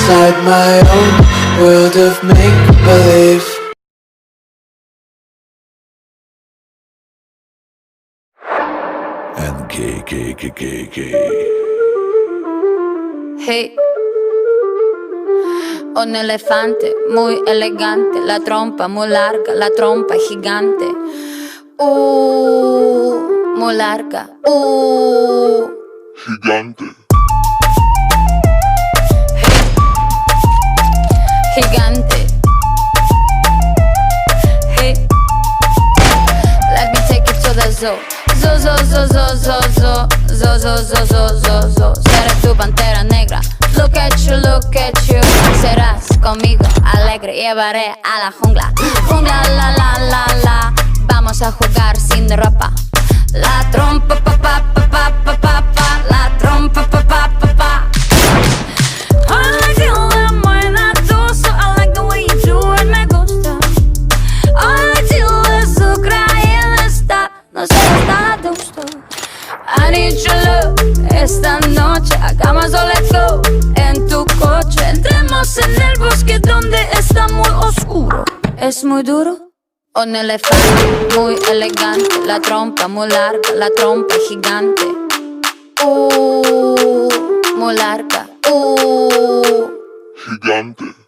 inside my own world of make-believe. And gay. Hey, un elefante muy elegante, la trompa muy larga, la trompa gigante. Muy larga. Gigante. Gigante. Hey, let me take you to the zoo. Zo. Seré tu pantera negra. Look at you. Serás conmigo alegre, llevaré a la jungla. Jungla, la. Vamos a jugar sin ropa. La trompa, pa. La trompa, pa. I like the way buena tú, so I like the way you do it, me gusta. I like you es Ucrania está, no sé está gusto. I need your love, esta noche hagamos a let's go. En tu coche, entremos en el bosque donde está muy oscuro. Es muy duro. Un elefante muy elegante, la trompa muy larga, la trompa gigante. Muy larga. Gigante.